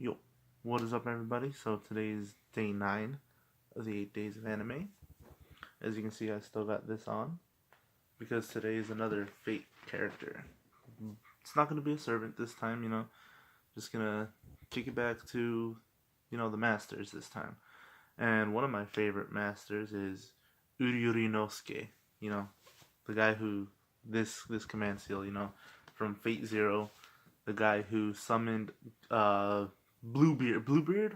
Yo, what is up, everybody? So today is day 9 of the 8 days of anime. As you can see, I still got this on because today is another Fate character. It's not going to be a servant this time, just gonna kick it back to, the masters this time. And one of my favorite masters is Uryūnosuke, you know, the guy who, this command seal, from Fate Zero, the guy who summoned Bluebeard,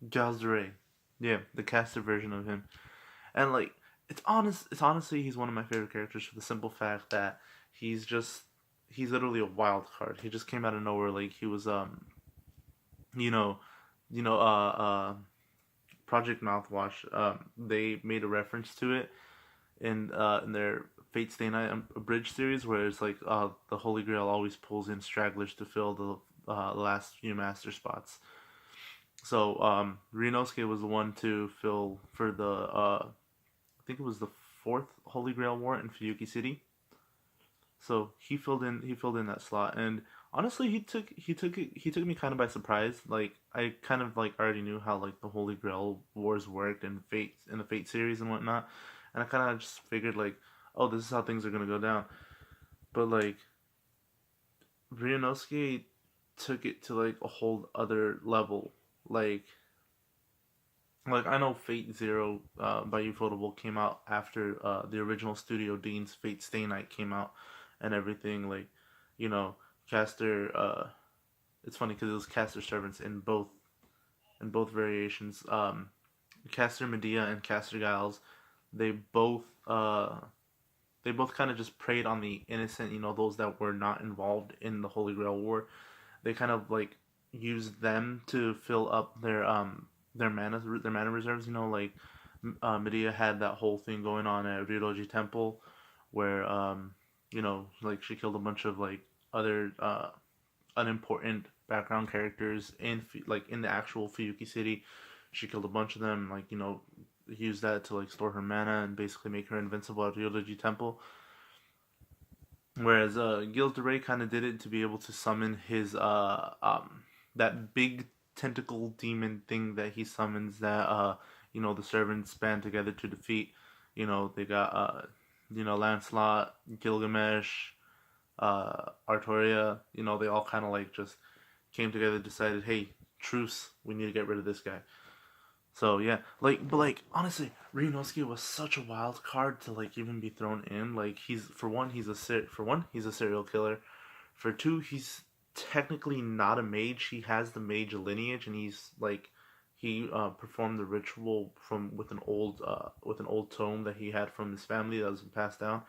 Giles de Rey. Yeah, the caster version of him. And like it's honestly he's one of my favorite characters for the simple fact that he's literally a wild card. He just came out of nowhere. Like he was you know you know Project Mouthwash. They made a reference to it in their Fate Stay Night abridged series, where it's like the Holy Grail always pulls in stragglers to fill the last few master spots. So Ryūnosuke was the one to fill for the I think it was the fourth Holy Grail War in Fuyuki City. So he filled in that slot, and honestly he took me kind of by surprise. Like I kind of like already knew how like the Holy Grail wars worked in the Fate series and whatnot, and I kind of just figured like, oh, this is how things are gonna go down. But like Ryunosuke took it to like a whole other level. Like I know Fate Zero by Ufotable came out after the original Studio Dean's Fate Stay Night came out and everything. Like, you know, caster. It's funny because it was caster servants in both variations. Caster Medea and Caster Giles, they both uh they both kind of just preyed on the innocent. Those that were not involved in the Holy Grail War. They kind of like used them to fill up their mana reserves. Like Medea had that whole thing going on at Ryūroji Temple, where like she killed a bunch of like other unimportant background characters in the actual Fuyuki City. She killed a bunch of them. Like used that to like store her mana and basically make her invincible at Ryūroji Temple. Whereas Gilles de Rais kind of did it to be able to summon his that big tentacle demon thing that he summons that the servants band together to defeat. They got Lancelot, Gilgamesh, Artoria. They all kind of like just came together, decided, hey, truce, we need to get rid of this guy. So yeah, but honestly, Ryunosuke was such a wild card to like even be thrown in. Like he's a serial killer. For two, he's technically not a mage. He has the mage lineage, and he performed the ritual from with an old tome that he had from his family that was passed down.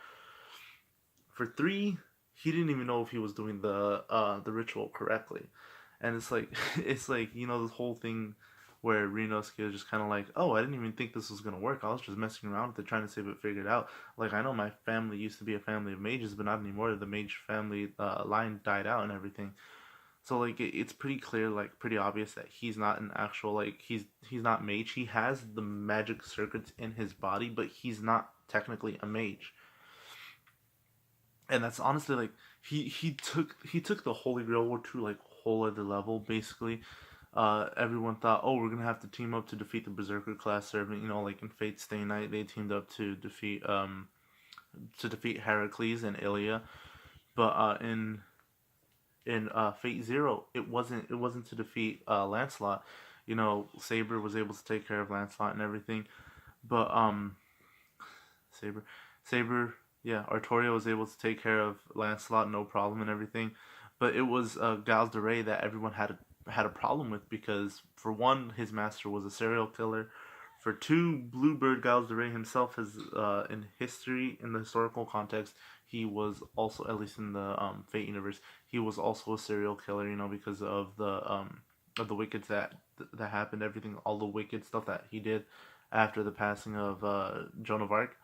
For three, he didn't even know if he was doing the ritual correctly, and it's like this whole thing where Ryunosuke is just kind of like, oh, I didn't even think this was gonna work. I was just messing around with it, trying to see if it figured out. Like I know my family used to be a family of mages, but not anymore. The mage family line died out and everything. So like it's pretty clear, like pretty obvious that he's not an actual like he's not mage. He has the magic circuits in his body, but he's not technically a mage. And that's honestly like he took the Holy Grail War to like whole other level basically. Everyone thought, oh, we're gonna have to team up to defeat the Berserker class servant. Like in Fate Stay Night, they teamed up to defeat Heracles and Ilya. But in Fate Zero, it wasn't to defeat Lancelot. Saber was able to take care of Lancelot and everything. But Saber, Saber, yeah, Artoria was able to take care of Lancelot, no problem and everything. But it was Giles de Rais that everyone had a problem with because for one, his master was a serial killer. For two, Bluebird Giles de Rais himself has in the historical context, he was also, at least in the Fate universe, he was also a serial killer. Because of the wicked that happened, everything, all the wicked stuff that he did after the passing of Joan of Arc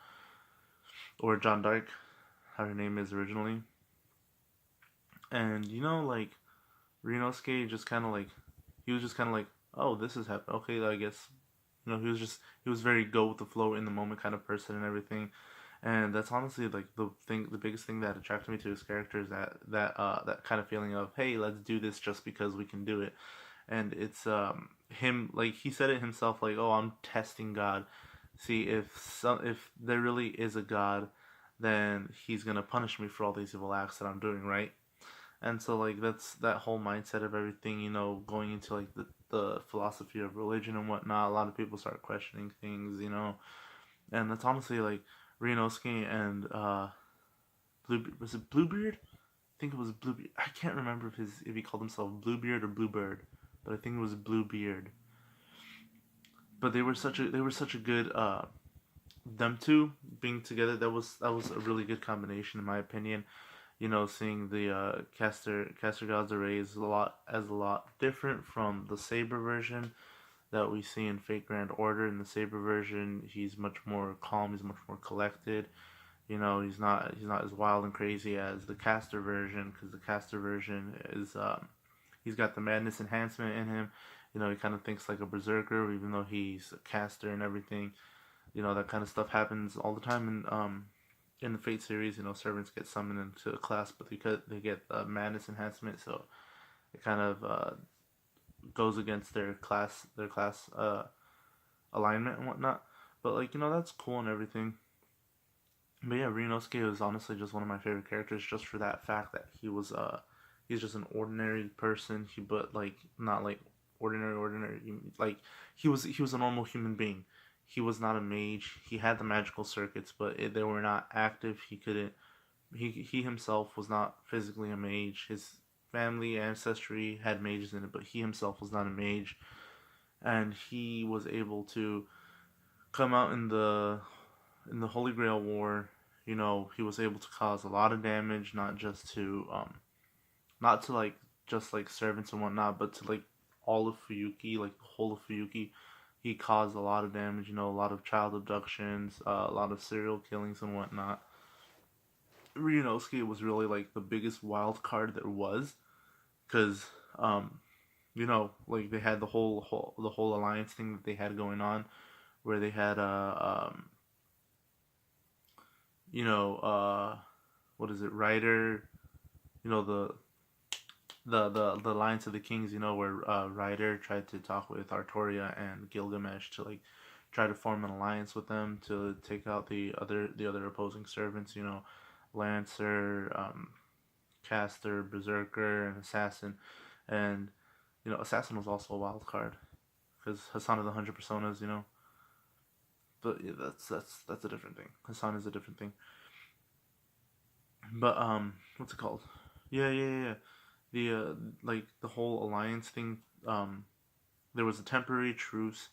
or John Dark, how her name is originally. And like Ryunosuke just kind of like he was just kind of like, oh, this is happening. Okay, I guess he was very go with the flow in the moment kind of person and everything. And that's honestly like the biggest thing that attracted me to his character is that kind of feeling of, hey, let's do this just because we can do it. And it's him, like he said it himself, like, oh, I'm testing God. See if there really is a God, then he's gonna punish me for all these evil acts that I'm doing, right? And so like that's that whole mindset of everything, going into like the philosophy of religion and whatnot. A lot of people start questioning things, and that's honestly like Ryūnosuke and Blue, was it Bluebeard? I think it was Bluebeard. I can't remember if he called himself Bluebeard or Bluebird, but I think it was Bluebeard. But they were such a good them two being together. That was a really good combination in my opinion. Seeing the caster gods array is a lot different from the Saber version that we see in Fate Grand Order. In the Saber version, he's much more calm. He's much more collected. He's not as wild and crazy as the caster version, because the caster version is he's got the madness enhancement in him. He kind of thinks like a berserker, even though he's a caster and everything. That kind of stuff happens all the time in the Fate series. Servants get summoned into a class, but they get madness enhancement, so it kind of goes against their class alignment and whatnot. But like that's cool and everything. But yeah, Ryūnosuke was honestly just one of my favorite characters, just for that fact that he's just an ordinary person. But like not like ordinary, like he was a normal human being. He was not a mage. He had the magical circuits, but they were not active. He couldn't. He himself was not physically a mage. His family ancestry had mages in it, but he himself was not a mage, and he was able to come out in the Holy Grail War. He was able to cause a lot of damage, not to like just like servants and whatnot, but to like all of Fuyuki, like the whole of Fuyuki. He caused a lot of damage, a lot of child abductions, a lot of serial killings and whatnot. Ryunosuke was really like the biggest wild card there was, because like they had the whole alliance thing that they had going on, where they had what is it, Ryder, the the Alliance of the Kings, where Ryder tried to talk with Artoria and Gilgamesh to like try to form an alliance with them to take out the other opposing servants, Lancer, Caster, Berserker, and Assassin. And Assassin was also a wild card because Hassan of the 100 Personas. But yeah, that's a different thing. Hassan is a different thing. But what's it called? Yeah. The like the whole alliance thing. There was a temporary truce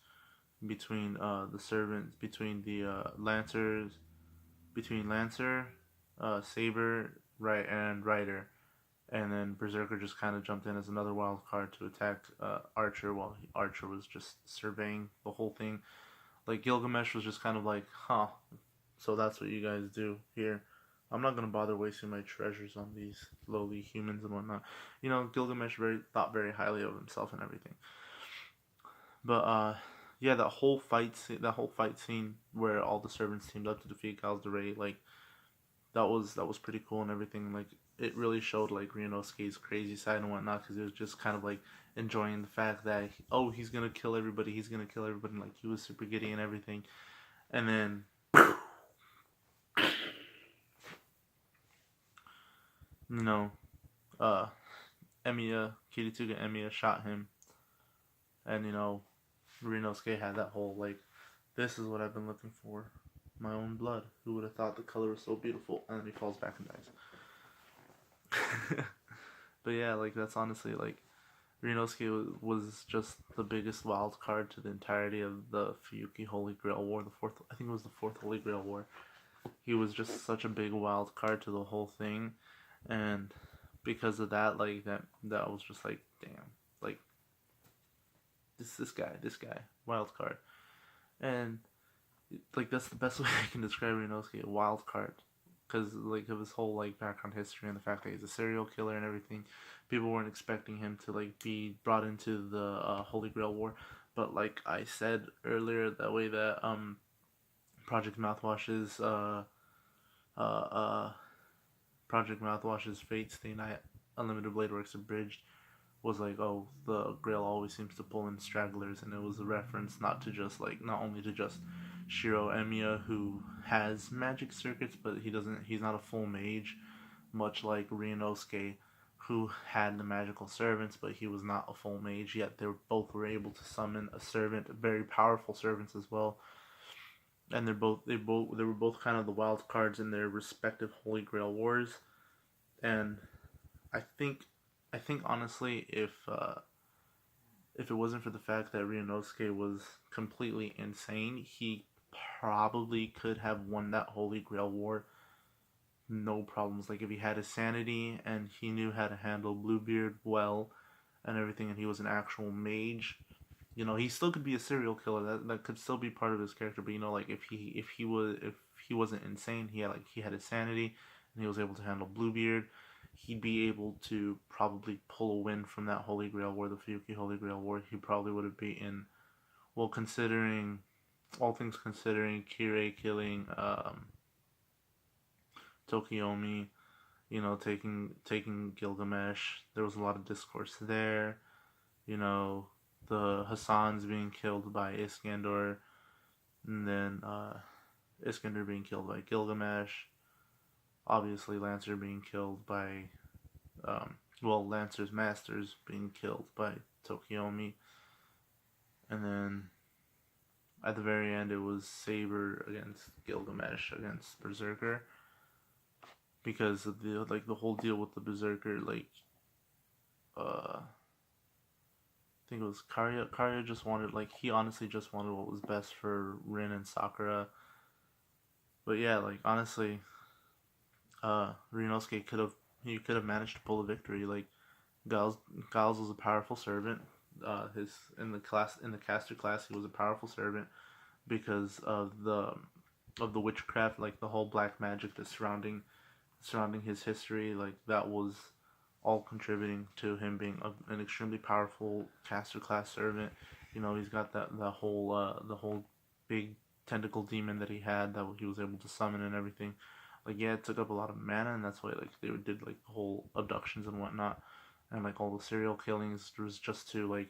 between the servants, between the Lancers, between Lancer, Saber, right, and Rider, and then Berserker just kind of jumped in as another wild card to attack Archer, while Archer was just surveying the whole thing. Like Gilgamesh was just kind of like, huh, so that's what you guys do here. I'm not gonna bother wasting my treasures on these lowly humans and whatnot. Gilgamesh thought very highly of himself and everything. But yeah, that whole fight scene where all the servants teamed up to defeat Galsderay, like that was pretty cool and everything. Like it really showed like Ryunosuke's crazy side and whatnot, because it was just kind of like enjoying the fact that he's gonna kill everybody, and like he was super giddy and everything, and then you know, Kiritsuga Emiya shot him, and Ryunosuke had that whole like, this is what I've been looking for, my own blood. Who would have thought the color was so beautiful? And then he falls back and dies. But yeah, like that's honestly like Ryunosuke was just the biggest wild card to the entirety of the Fuyuki Holy Grail War, I think it was the fourth Holy Grail War. He was just such a big wild card to the whole thing, and because of that, like that was just like, damn, like this guy, wild card, and like that's the best way I can describe Ryunosuke, a wild card, because like of his whole like background history and the fact that he's a serial killer and everything. People weren't expecting him to like be brought into the Holy Grail War, but like I said earlier, that way that Project Mouthwash's Project Mouthwash's Fate Stay Night Unlimited Blade Works Abridged was like, oh, the Grail always seems to pull in stragglers, and it was a reference not only to just Shiro Emiya, who has magic circuits, but he's not a full mage, much like Ryūnosuke, who had the magical servants, but he was not a full mage, yet were able to summon a servant, very powerful servants as well. And they were both kind of the wild cards in their respective Holy Grail wars. And I think honestly, if it wasn't for the fact that Ryūnosuke was completely insane, he probably could have won that Holy Grail war, no problems. Like if he had his sanity and he knew how to handle Bluebeard well and everything, and he was an actual mage, he still could be a serial killer. That could still be part of his character. But like if he wasn't insane, he had his sanity, and he was able to handle Bluebeard, he'd be able to probably pull a win from that Holy Grail War, the Fuyuki Holy Grail War. He probably would have beaten, well, considering all things considering, Kirei killing Tokiomi, taking Gilgamesh. There was a lot of discourse there. The Hassans being killed by Iskandar, and then Iskandar being killed by Gilgamesh. Obviously, Lancer being killed by, Lancer's masters being killed by Tokiomi. And then at the very end, it was Saber against Gilgamesh against Berserker. Because of the whole deal with the Berserker, I think it was Karya. Karya just wanted, he honestly just wanted what was best for Rin and Sakura. But yeah, honestly, Ryūnosuke could have managed to pull a victory. Giles was a powerful servant. In the caster class, he was a powerful servant because of the witchcraft, the whole black magic that's surrounding his history. That was all contributing to him being an extremely powerful caster class servant. He's got the whole big tentacle demon that he had that he was able to summon and everything. It took up a lot of mana, and that's why they did the whole abductions and whatnot, and all the serial killings was just to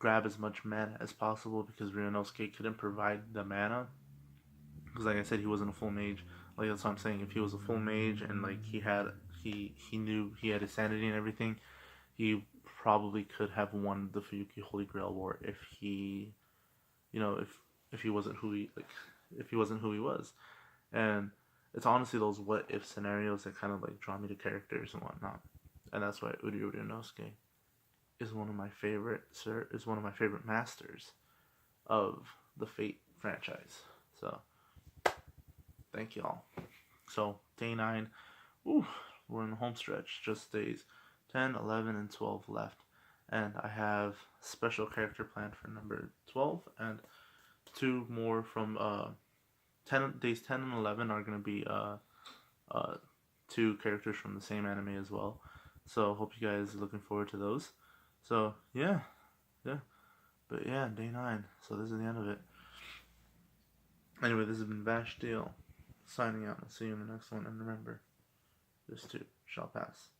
grab as much mana as possible, because Ryūnosuke couldn't provide the mana, because like I said, he wasn't a full mage. That's what I'm saying. If he was a full mage and he knew he had his sanity and everything, he probably could have won the Fuyuki Holy Grail War if he wasn't who he was. And it's honestly those what if scenarios that kind of draw me to characters and whatnot. And that's why Ryūnosuke is one of my favorite masters of the Fate franchise. So thank y'all. So day 9, we're in the home stretch. Just days 10, 11, and 12 left. And I have special character planned for number 12, and 2 more from days 10 and 11 are going to be 2 characters from the same anime as well. So hope you guys are looking forward to those. So yeah. But yeah, day 9. So this is the end of it. Anyway, this has been Vash Deal, signing out. I'll see you in the next one. And remember, this too shall pass.